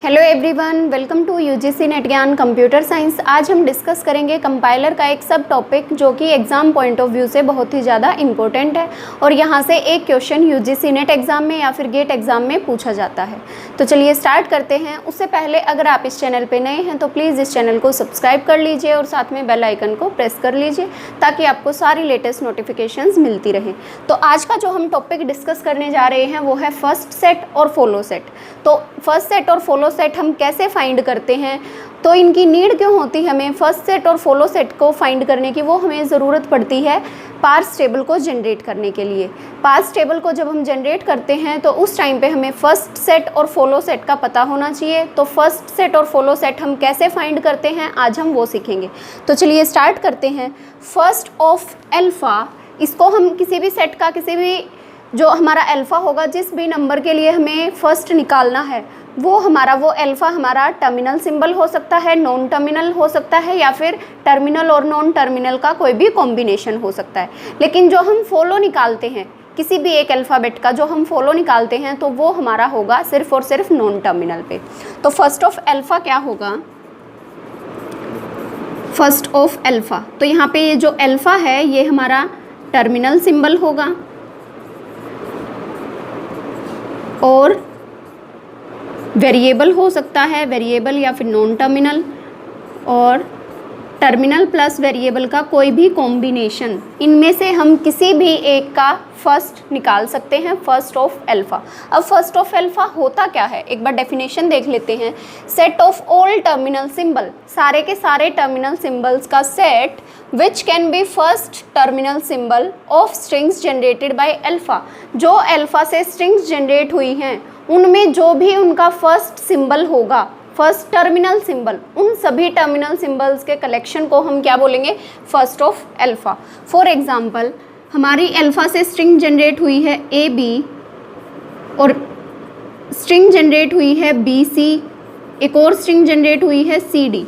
Hello everyone, welcome to UGC NET ज्ञान computer science. आज हम डिस्कस करेंगे कंपाइलर का एक सब टॉपिक जो कि एग्ज़ाम पॉइंट ऑफ व्यू से बहुत ही ज़्यादा इंपॉर्टेंट है और यहाँ से एक क्वेश्चन यूजीसी नेट एग्ज़ाम में या फिर गेट एग्ज़ाम में पूछा जाता है। तो चलिए स्टार्ट करते हैं। उससे पहले अगर आप इस चैनल पर नए हैं तो प्लीज़ इस चैनल को सब्सक्राइब कर लीजिए और साथ में बेल आइकन को प्रेस कर लीजिए ताकि आपको सारी लेटेस्ट नोटिफिकेशंस मिलती रहें। तो आज का जो हम टॉपिक डिस्कस करने जा रहे हैं वो है फर्स्ट सेट और फॉलो सेट। तो फर्स्ट सेट और फॉलो सेट हम कैसे फाइंड करते हैं, तो इनकी नीड क्यों होती है हमें फर्स्ट सेट और फॉलो सेट को फाइंड करने की, वो हमें ज़रूरत पड़ती है पार्स टेबल को जनरेट करने के लिए। पार्स टेबल को जब हम जनरेट करते हैं तो उस टाइम पे हमें फर्स्ट सेट और फॉलो सेट का पता होना चाहिए। तो फर्स्ट सेट और फॉलो सेट हम कैसे फाइंड करते हैं आज हम वो सीखेंगे। तो चलिए स्टार्ट करते हैं। फर्स्ट ऑफ एल्फ़ा, इसको हम किसी भी सेट का किसी भी जो हमारा अल्फ़ा होगा, जिस भी नंबर के लिए हमें फर्स्ट निकालना है वो अल्फ़ा हमारा टर्मिनल सिंबल हो सकता है, नॉन टर्मिनल हो सकता है या फिर टर्मिनल और नॉन टर्मिनल का कोई भी कॉम्बिनेशन हो सकता है। लेकिन जो हम फॉलो निकालते हैं किसी भी एक अल्फ़ाबेट का जो हम फॉलो निकालते हैं तो वो हमारा होगा सिर्फ और सिर्फ नॉन टर्मिनल पे। तो फर्स्ट ऑफ एल्फ़ा क्या होगा? फर्स्ट ऑफ एल्फ़ा, तो यहाँ पे ये जो अल्फ़ा है ये हमारा टर्मिनल सिंबल होगा और वेरिएबल हो सकता है, वेरिएबल या फिर नॉन टर्मिनल, और टर्मिनल प्लस वेरिएबल का कोई भी कॉम्बिनेशन, इनमें से हम किसी भी एक का फर्स्ट निकाल सकते हैं फर्स्ट ऑफ एल्फ़ा। अब फर्स्ट ऑफ एल्फ़ा होता क्या है, एक बार डेफिनेशन देख लेते हैं। Set of all terminal symbol, सारे के सारे टर्मिनल सिंबल्स का set which can be first terminal symbol of strings generated by alpha. जो एल्फ़ा से स्ट्रिंग्स जनरेट हुई हैं उनमें जो भी उनका फर्स्ट सिंबल होगा, फर्स्ट टर्मिनल सिंबल, उन सभी टर्मिनल सिंबल्स के कलेक्शन को हम क्या बोलेंगे? First of alpha. For example हमारी एल्फ़ा से स्ट्रिंग जनरेट हुई है ए बी और स्ट्रिंग जनरेट हुई है बी सी, एक और स्ट्रिंग जनरेट हुई है सी डी।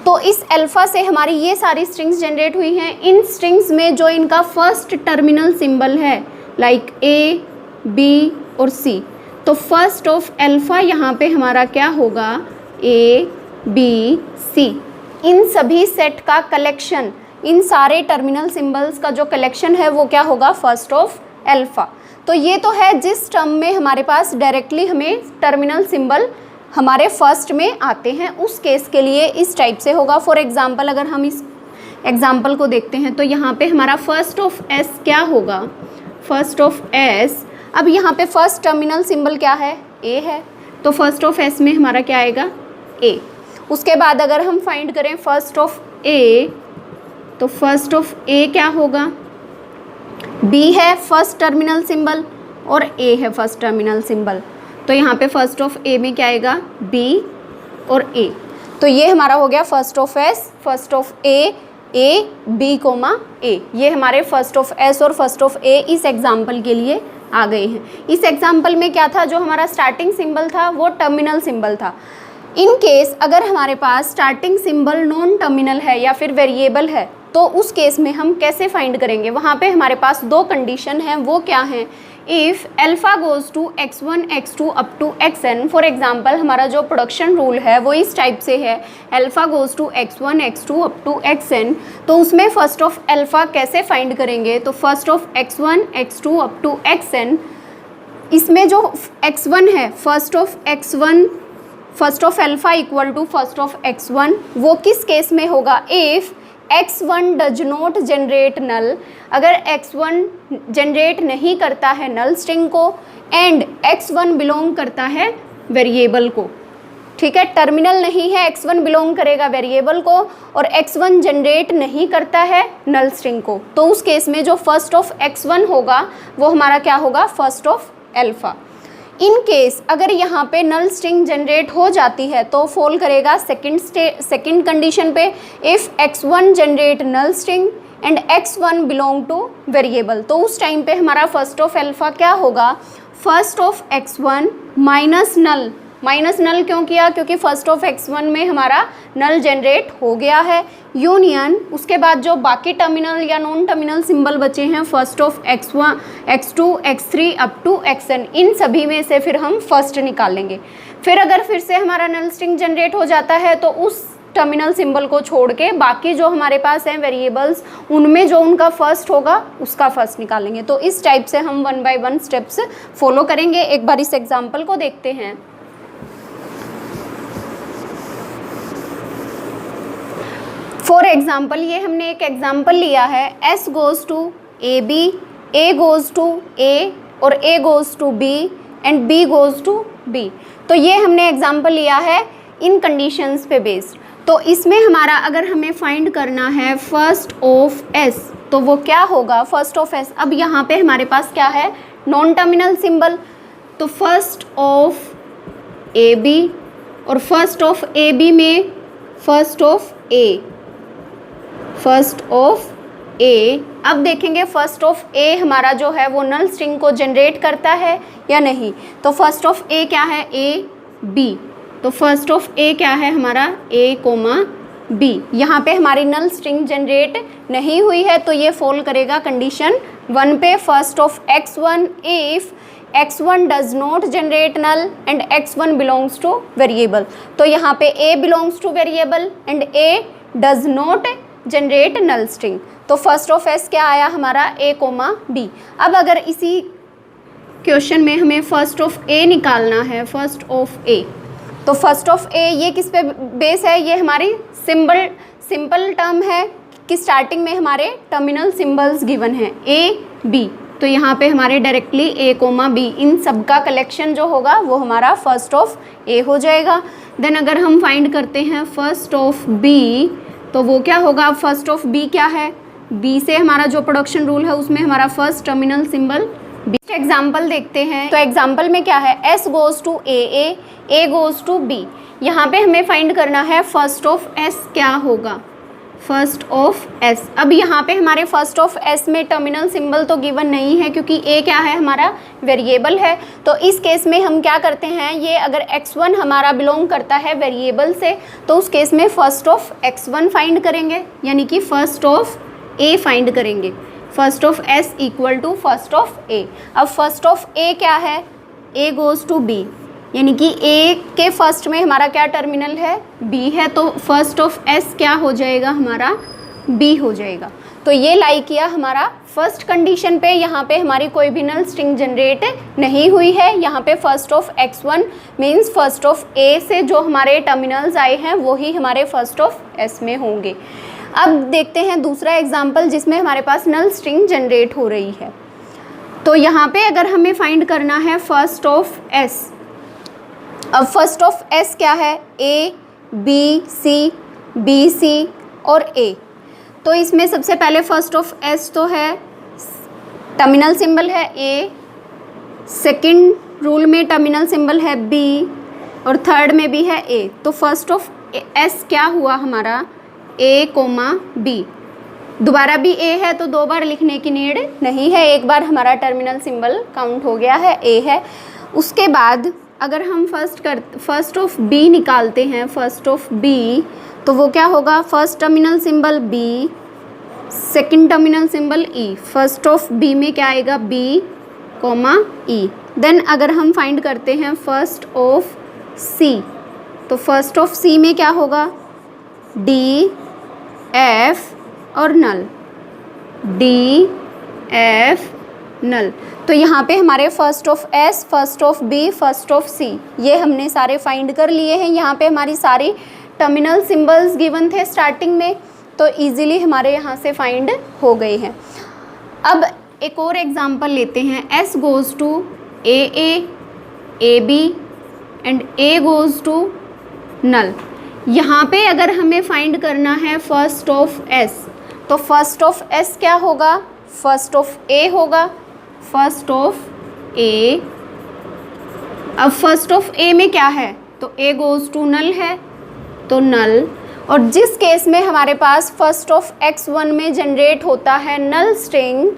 तो इस एल्फ़ा से हमारी ये सारी स्ट्रिंग्स जनरेट हुई हैं। इन स्ट्रिंग्स में जो इनका फर्स्ट टर्मिनल सिंबल है लाइक ए बी और सी, तो फर्स्ट ऑफ एल्फ़ा यहाँ पे हमारा क्या होगा? ए बी सी। इन सभी सेट का कलेक्शन, इन सारे टर्मिनल सिंबल्स का जो कलेक्शन है वो क्या होगा? First of alpha. तो ये तो है जिस टर्म में हमारे पास डायरेक्टली हमें टर्मिनल सिंबल हमारे फर्स्ट में आते हैं, उस केस के लिए इस टाइप से होगा। फॉर एग्जांपल अगर हम इस एग्जांपल को देखते हैं तो यहाँ पे हमारा फर्स्ट ऑफ एस क्या होगा? फर्स्ट ऑफ एस, अब यहाँ पे फर्स्ट टर्मिनल सिंबल क्या है? ए है, तो फर्स्ट ऑफ एस में हमारा क्या आएगा? ए। उसके बाद अगर हम फाइंड करें फर्स्ट ऑफ ए, तो फर्स्ट ऑफ ए क्या होगा? बी है फर्स्ट टर्मिनल सिंबल और ए है फर्स्ट टर्मिनल सिंबल, तो यहाँ पे फर्स्ट ऑफ ए में क्या आएगा? बी और ए। तो ये हमारा हो गया first of S, first of A B comma A. ये हमारे फर्स्ट ऑफ एस और फर्स्ट ऑफ ए इस एग्जाम्पल के लिए आ गए हैं। इस एग्जाम्पल में क्या था? जो हमारा स्टार्टिंग सिंबल था वो टर्मिनल सिंबल था। इन केस अगर हमारे पास स्टार्टिंग सिंबल नॉन टर्मिनल है या फिर वेरिएबल है तो उस केस में हम कैसे फाइंड करेंगे? वहाँ पे हमारे पास दो कंडीशन हैं, वो क्या हैं? If alpha goes to x1 x2 up to xn, for example हमारा जो प्रोडक्शन रूल है वो इस टाइप से है, alpha goes to x1 x2 up to xn। तो उसमें फर्स्ट ऑफ एल्फ़ा कैसे फाइंड करेंगे? तो first of x1 x2 up to xn, इसमें जो x1 है first of alpha equal to first of x1, वो किस केस में होगा? If x1 does not generate null, अगर x1 जनरेट नहीं करता है नल स्ट्रिंग को, एंड x1 बिलोंग करता है वेरिएबल को। ठीक है, टर्मिनल नहीं है, x1 बिलोंग करेगा वेरिएबल को और x1 जनरेट नहीं करता है नल स्ट्रिंग को, तो उस केस में जो फर्स्ट ऑफ x1 होगा वो हमारा क्या होगा? First of alpha. In case अगर यहाँ पे नल स्ट्रिंग जनरेट हो जाती है तो फॉल करेगा सेकंड कंडीशन पे, if x1 generate null string and x1 belong to variable. तो उस टाइम पे हमारा फर्स्ट ऑफ एल्फ़ा क्या होगा? First of x1 minus null, minus null क्यों किया? क्योंकि फर्स्ट ऑफ x1 में हमारा नल जनरेट हो गया है, यूनियन उसके बाद जो बाकी टर्मिनल या नॉन टर्मिनल सिंबल बचे हैं first of x1 x2 x3 up to xn, इन सभी में से फिर हम फर्स्ट निकालेंगे। फिर अगर फिर से हमारा नल स्ट्रिंग जनरेट हो जाता है तो उस टर्मिनल सिंबल को छोड़ के बाकी जो हमारे पास हैं वेरिएबल्स, उनमें जो उनका फर्स्ट होगा उसका फर्स्ट निकालेंगे। तो इस टाइप से हम 1 बाय 1 स्टेप्स फॉलो करेंगे। एक बार इस एग्जांपल को देखते हैं। फॉर एग्जाम्पल, ये हमने एक एग्जाम्पल लिया है, S goes to AB, A goes to A और A goes to B and B goes to B। तो ये हमने एग्जाम्पल लिया है इन कंडीशंस पे बेस्ड। तो इसमें हमारा अगर हमें फाइंड करना है फर्स्ट ऑफ S, तो वो क्या होगा फर्स्ट ऑफ S। अब यहाँ पे हमारे पास क्या है, नॉन टर्मिनल सिंबल, तो फर्स्ट ऑफ AB और फर्स्ट ऑफ AB में first of A, first of A। अब देखेंगे फर्स्ट ऑफ A हमारा जो है वो नल स्ट्रिंग को जनरेट करता है या नहीं। तो फर्स्ट ऑफ A क्या है, A B। तो फर्स्ट ऑफ A क्या है हमारा, A कोमा B। यहाँ पे हमारी नल स्ट्रिंग जनरेट नहीं हुई है तो ये फॉल करेगा कंडीशन 1 पे, first of X1 if X1 does not generate null and X1 belongs to variable. तो यहाँ पे A belongs to variable and A does not generate null string. तो फर्स्ट ऑफ S क्या आया हमारा, A कोमा B। अब अगर इसी क्वेश्चन में हमें फर्स्ट ऑफ A निकालना है, फर्स्ट ऑफ A, तो फर्स्ट ऑफ A ये किस पे बेस है, ये हमारी सिंपल टर्म है कि स्टार्टिंग में हमारे टर्मिनल सिंबल्स गिवन है A B। तो यहाँ पे हमारे डायरेक्टली A कोमा B इन सब का कलेक्शन जो होगा वो हमारा फर्स्ट ऑफ A हो जाएगा। देन अगर हम फाइंड करते हैं फर्स्ट ऑफ B, तो वो क्या होगा, फर्स्ट ऑफ B क्या है, B से हमारा जो प्रोडक्शन रूल है उसमें हमारा first terminal symbol B। Example देखते हैं। तो एग्जाम्पल में क्या है, S goes to AA, A goes to B। यहाँ पे हमें फाइंड करना है फर्स्ट ऑफ S क्या होगा, फर्स्ट ऑफ S। अब यहाँ पे हमारे फर्स्ट ऑफ S में टर्मिनल सिंबल तो गिवन नहीं है क्योंकि A क्या है हमारा वेरिएबल है। तो इस केस में हम क्या करते हैं, ये अगर X1 हमारा बिलोंग करता है वेरिएबल से तो उस केस में फर्स्ट ऑफ X1 फाइंड करेंगे, यानी कि फर्स्ट ऑफ A फाइंड करेंगे। First of S equal to first of A। अब फर्स्ट ऑफ A क्या है, A गोज़ टू B, यानी कि A के फर्स्ट में हमारा क्या टर्मिनल है, B है। तो फर्स्ट ऑफ S क्या हो जाएगा हमारा, B हो जाएगा। तो ये लाई किया हमारा फर्स्ट कंडीशन पे। यहाँ पे हमारी कोई भी नल स्ट्रिंग जनरेट नहीं हुई है। यहाँ पे first of X1 means first of A से जो हमारे टर्मिनल्स आए हैं वही हमारे फर्स्ट ऑफ S में होंगे। अब देखते हैं दूसरा एग्जाम्पल जिसमें हमारे पास नल स्ट्रिंग जनरेट हो रही है। तो यहाँ पे अगर हमें फाइंड करना है फर्स्ट ऑफ S, अब फर्स्ट ऑफ S क्या है, A B C B C और A। तो इसमें सबसे पहले फर्स्ट ऑफ S तो है टर्मिनल सिंबल है A, सेकंड रूल में टर्मिनल सिंबल है B और थर्ड में भी है A। तो फर्स्ट ऑफ S क्या हुआ हमारा, A कोमा B। दोबारा भी A है तो दो बार लिखने की नीड नहीं है, एक बार हमारा टर्मिनल सिंबल काउंट हो गया है, A है। उसके बाद अगर हम फर्स्ट ऑफ B निकालते हैं, फर्स्ट ऑफ B, तो वो क्या होगा, first terminal symbol B, second terminal symbol E। First of B में क्या आएगा, B कोमा E। देन अगर हम फाइंड करते हैं फर्स्ट ऑफ C, तो फर्स्ट ऑफ C में क्या होगा, D F और नल, D F नल। तो यहाँ पे हमारे first of S, first of B, first of C ये हमने सारे फाइंड कर लिए हैं। यहाँ पे हमारी सारी टर्मिनल सिंबल्स गिवन थे स्टार्टिंग में, तो इजीली हमारे यहाँ से फाइंड हो गए हैं। अब एक और एग्जांपल लेते हैं। S goes to AA, AB and A goes to null. यहाँ पे अगर हमें फाइंड करना है फर्स्ट ऑफ S, तो फर्स्ट ऑफ S क्या होगा, फर्स्ट ऑफ A होगा, फर्स्ट ऑफ A। अब फर्स्ट ऑफ A में क्या है, तो A गोज़ टू नल है, तो नल। और जिस केस में हमारे पास फर्स्ट ऑफ X1 में जनरेट होता है नल स्ट्रिंग,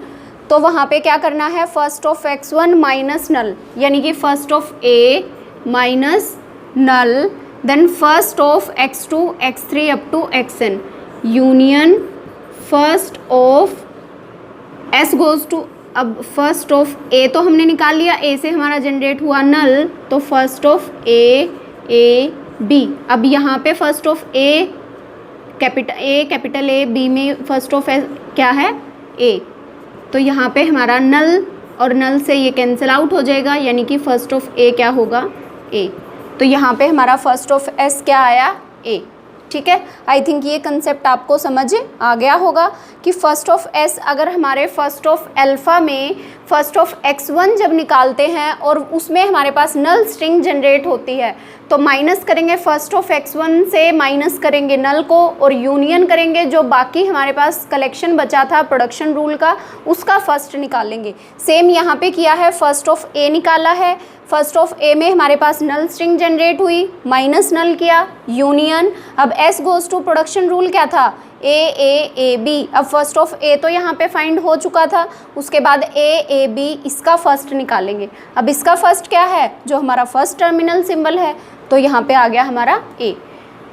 तो वहाँ पे क्या करना है, first of X1 minus null, यानी कि first of A minus null, then first of X2 X3 up to Xn union first of S goes to अब फर्स्ट ऑफ ए तो हमने निकाल लिया, ए से हमारा जनरेट हुआ नल, तो फर्स्ट ऑफ ए बी। अब यहाँ पे first of A capital A, B में फर्स्ट ऑफ क्या है ए, तो यहाँ पे हमारा नल और नल से ये कैंसिल आउट हो जाएगा, यानी कि फर्स्ट ऑफ ए क्या होगा ए। तो यहाँ पे हमारा फर्स्ट ऑफ एस क्या आया ए। ठीक है, आई थिंक ये कंसेप्ट आपको समझ आ गया होगा कि फर्स्ट ऑफ एस अगर हमारे फर्स्ट ऑफ अल्फ़ा में फर्स्ट ऑफ x1 जब निकालते हैं और उसमें हमारे पास नल स्ट्रिंग जनरेट होती है, तो माइनस करेंगे फर्स्ट ऑफ x1 से, माइनस करेंगे नल को और यूनियन करेंगे, जो बाकी हमारे पास कलेक्शन बचा था प्रोडक्शन रूल का उसका फर्स्ट निकालेंगे। सेम यहाँ पे किया है, फर्स्ट ऑफ ए निकाला है, फर्स्ट ऑफ ए में हमारे पास नल स्ट्रिंग जनरेट हुई, माइनस नल किया, यूनियन। अब S goes to production rule क्या था ए बी। अब फर्स्ट ऑफ ए तो यहाँ पे फाइंड हो चुका था, उसके बाद ए बी इसका फर्स्ट निकालेंगे। अब इसका फर्स्ट क्या है, जो हमारा फर्स्ट टर्मिनल सिंबल है, तो यहाँ पे आ गया हमारा ए।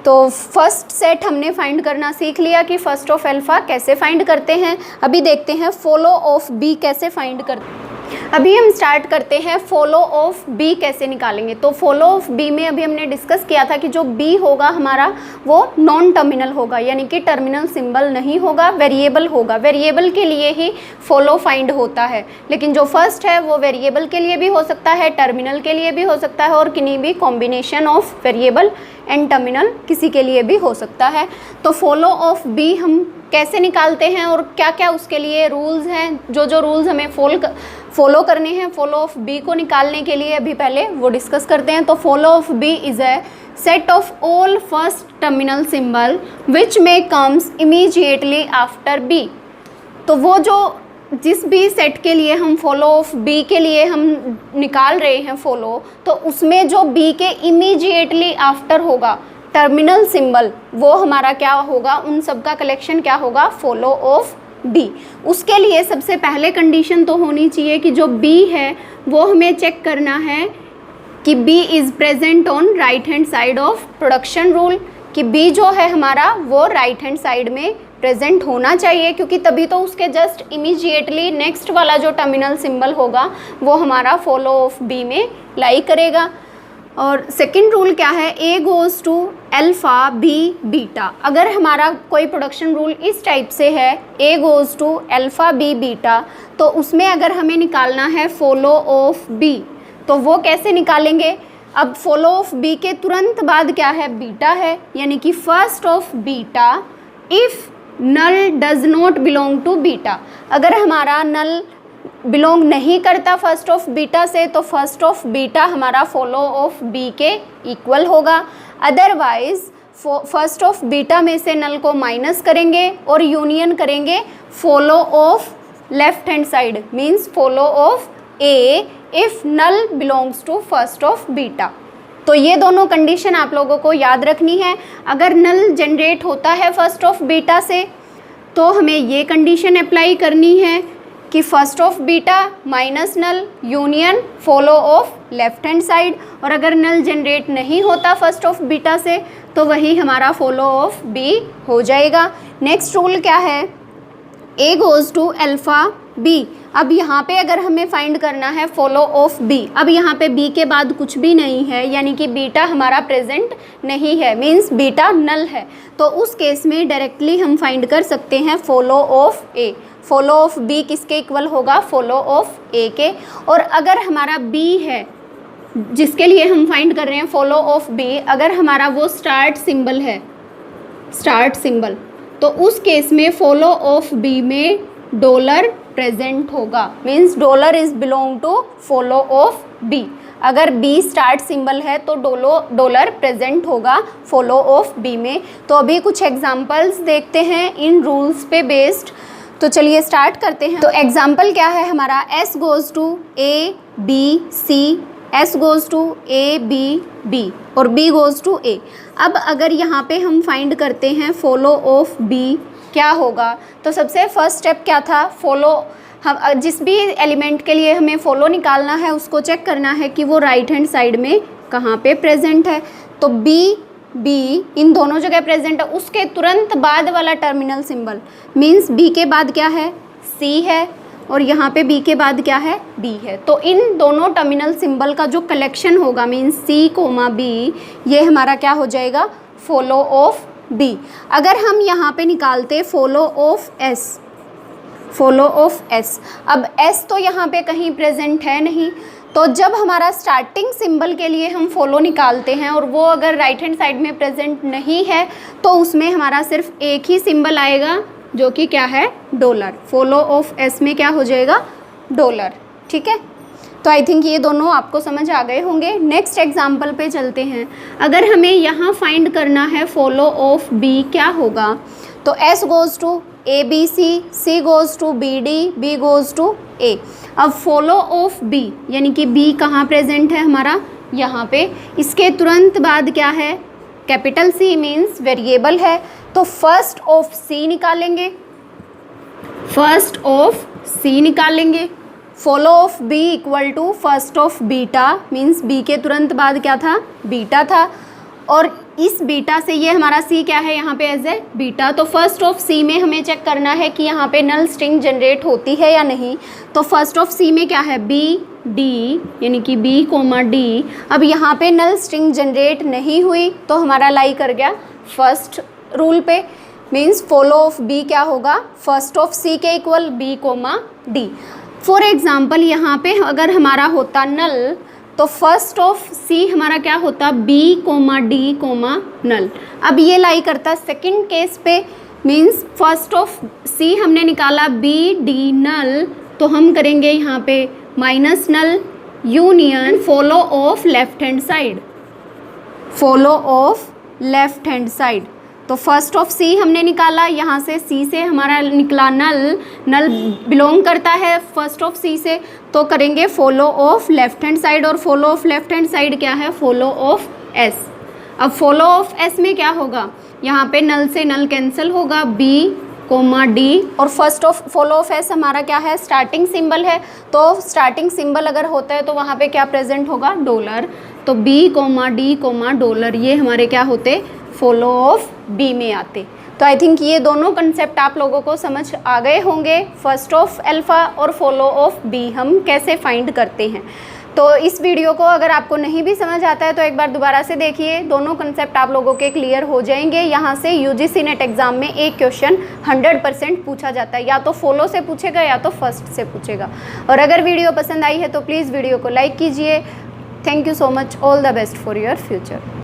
तो फर्स्ट सेट हमने फाइंड करना सीख लिया कि फर्स्ट ऑफ अल्फ़ा कैसे फाइंड करते हैं। अभी देखते हैं फॉलो ऑफ बी कैसे फाइंड करते हैं। अभी हम स्टार्ट करते हैं फॉलो ऑफ बी कैसे निकालेंगे। तो फॉलो ऑफ बी में अभी हमने डिस्कस किया था कि जो बी होगा हमारा वो नॉन टर्मिनल होगा, यानी कि टर्मिनल सिंबल नहीं होगा, वेरिएबल होगा। वेरिएबल के लिए ही फॉलो फाइंड होता है, लेकिन जो फर्स्ट है वो वेरिएबल के लिए भी हो सकता है, टर्मिनल के लिए भी हो सकता है, और किन्हीं भी combination of variable and terminal किसी के लिए भी हो सकता है। तो फॉलो ऑफ बी हम कैसे निकालते हैं और क्या क्या उसके लिए रूल्स हैं, जो रूल्स हमें फॉलो करने हैं फॉलो ऑफ बी को निकालने के लिए, अभी पहले वो डिस्कस करते हैं। तो follow of B is a set of all first terminal symbol which में कम्स इमीजिएटली आफ्टर बी। तो वो जो जिस भी सेट के लिए हम फॉलो ऑफ बी के लिए हम निकाल रहे हैं फॉलो, तो उसमें जो बी के इमीजिएटली आफ्टर होगा टर्मिनल सिंबल, वो हमारा क्या होगा, उन सब का कलेक्शन क्या होगा, फॉलो ऑफ बी। उसके लिए सबसे पहले कंडीशन तो होनी चाहिए कि जो बी है वो हमें चेक करना है कि B is present on right hand side of production rule, कि बी जो है हमारा वो राइट हैंड साइड में प्रेजेंट होना चाहिए, क्योंकि तभी तो उसके जस्ट इमीजिएटली नेक्स्ट वाला जो टर्मिनल सिंबल होगा वो हमारा फॉलो ऑफ बी में लाई करेगा। और सेकंड रूल क्या है, A goes to alpha B beta. अगर हमारा कोई प्रोडक्शन रूल इस टाइप से है A goes to alpha B beta, तो उसमें अगर हमें निकालना है फॉलो ऑफ बी, तो वो कैसे निकालेंगे। अब फॉलो ऑफ बी के तुरंत बाद क्या है, बीटा है, यानी कि first of beta if null does not belong to beta. अगर हमारा नल बिलोंग नहीं करता फर्स्ट ऑफ बीटा से, तो फर्स्ट ऑफ बीटा हमारा फॉलो ऑफ बी के इक्वल होगा। अदरवाइज फर्स्ट ऑफ बीटा में से नल को माइनस करेंगे और यूनियन करेंगे follow of left hand side, means follow of A if null belongs to first of beta. तो ये दोनों कंडीशन आप लोगों को याद रखनी है। अगर नल जनरेट होता है फर्स्ट ऑफ बीटा से, तो हमें ये कंडीशन अप्लाई करनी है कि first of beta minus null union follow of left hand side. और अगर नल जनरेट नहीं होता फर्स्ट ऑफ बीटा से, तो वही हमारा फॉलो ऑफ बी हो जाएगा। नेक्स्ट रूल क्या है, A goes to alpha B. अब यहाँ पे अगर हमें फाइंड करना है फॉलो ऑफ बी, अब यहाँ पे बी के बाद कुछ भी नहीं है, यानी कि बीटा हमारा प्रेजेंट नहीं है, मीन्स बीटा नल है, तो उस केस में डायरेक्टली हम फाइंड कर सकते हैं follow of A. Follow of B किसके इक्वल होगा, फॉलो ऑफ ए के। और अगर हमारा बी है जिसके लिए हम फाइंड कर रहे हैं फॉलो ऑफ बी, अगर हमारा वो स्टार्ट सिंबल है, स्टार्ट सिंबल, तो उस केस में फॉलो ऑफ बी में डॉलर प्रेजेंट होगा, means dollar is belong to follow of B. अगर बी स्टार्ट सिंबल है तो डॉलर प्रेजेंट होगा फॉलो ऑफ बी में। तो अभी कुछ एग्जांपल्स देखते हैं इन रूल्स पे बेस्ड। तो चलिए स्टार्ट करते हैं। तो एग्जांपल क्या है हमारा, S goes to A B C, S goes to A B B और बी गोज़ टू ए। अब अगर यहाँ पे हम फाइंड करते हैं फॉलो ऑफ बी क्या होगा, तो सबसे फर्स्ट स्टेप क्या था, फॉलो, हम जिस भी एलिमेंट के लिए हमें फॉलो निकालना है उसको चेक करना है कि वो राइट हैंड साइड में कहाँ पे प्रेजेंट है। तो बी बी इन दोनों जगह प्रेजेंट है। उसके तुरंत बाद वाला टर्मिनल सिंबल मीन्स बी के बाद क्या है, सी है, और यहाँ पे बी के बाद क्या है, बी है। तो इन दोनों टर्मिनल सिंबल का जो कलेक्शन होगा मीन्स सी कोमा बी, ये हमारा क्या हो जाएगा, फॉलो ऑफ बी। अगर हम यहाँ पे निकालते follow of S, follow of S, अब एस तो यहाँ पे कहीं प्रेजेंट है नहीं, तो जब हमारा स्टार्टिंग सिंबल के लिए हम फॉलो निकालते हैं और वो अगर राइट हैंड साइड में प्रेजेंट नहीं है तो उसमें हमारा सिर्फ एक ही सिंबल आएगा जो कि क्या है, डॉलर। फॉलो ऑफ एस में क्या हो जाएगा, डॉलर। ठीक है, तो आई थिंक ये दोनों आपको समझ आ गए होंगे। नेक्स्ट एग्जाम्पल पे चलते हैं। अगर हमें यहाँ फाइंड करना है फॉलो ऑफ बी, क्या होगा, तो S goes to A B C, C goes to B D, B goes to A. अब फॉलो ऑफ बी यानी कि बी कहाँ प्रेजेंट है हमारा, यहाँ पे। इसके तुरंत बाद क्या है, कैपिटल सी मीन्स वेरिएबल है, तो फर्स्ट ऑफ सी निकालेंगे, फर्स्ट ऑफ सी निकालेंगे। Follow of B equal to first of beta means B के तुरंत बाद क्या था, बीटा था, और इस बीटा से ये हमारा सी क्या है यहाँ पे एज ए बीटा। तो फर्स्ट ऑफ सी में हमें चेक करना है कि यहाँ पे नल स्ट्रिंग जनरेट होती है या नहीं। तो फर्स्ट ऑफ सी में क्या है, बी डी यानी कि बी कोमा डी। अब यहाँ पे नल स्ट्रिंग जनरेट नहीं हुई तो हमारा लाई कर गया फर्स्ट रूल पे, मीन्स फॉलो ऑफ बी क्या होगा, फर्स्ट ऑफ सी के equal B comma D. For example यहाँ पे अगर हमारा होता नल तो फर्स्ट ऑफ सी हमारा क्या होता, बी कोमा डी कोमा नल। अब ये लाई करता सेकंड केस पे, मीन्स फर्स्ट ऑफ सी हमने निकाला बी डी नल, तो हम करेंगे यहाँ पे minus null union follow of left hand side, follow of left hand side. तो फर्स्ट ऑफ सी हमने निकाला, यहाँ से सी से हमारा निकला नल, नल बिलोंग करता है फर्स्ट ऑफ सी से, तो करेंगे follow of left hand side, और follow of left hand side क्या है, फॉलो ऑफ एस। अब फॉलो ऑफ एस में क्या होगा, यहाँ पे नल से नल कैंसिल होगा, बी कोमा डी, और first of follow of S हमारा क्या है, स्टार्टिंग सिंबल है, तो स्टार्टिंग सिंबल अगर होता है तो वहाँ पे क्या प्रेजेंट होगा, डॉलर। तो B comma D comma dollar, ये हमारे क्या होते, फॉलो ऑफ बी में आते। तो आई थिंक ये दोनों कंसेप्ट आप लोगों को समझ आ गए होंगे, फर्स्ट ऑफ अल्फ़ा और फॉलो ऑफ बी हम कैसे फाइंड करते हैं। तो इस वीडियो को अगर आपको नहीं भी समझ आता है तो एक बार दोबारा से देखिए, दोनों कंसेप्ट आप लोगों के क्लियर हो जाएंगे। यहाँ से यूजीसी नेट एग्जाम में एक क्वेश्चन 100% पूछा जाता है, या तो फॉलो से पूछेगा या तो फर्स्ट से पूछेगा। और अगर वीडियो पसंद आई है तो प्लीज़ वीडियो को लाइक कीजिए। Thank you so much, all the best for your future.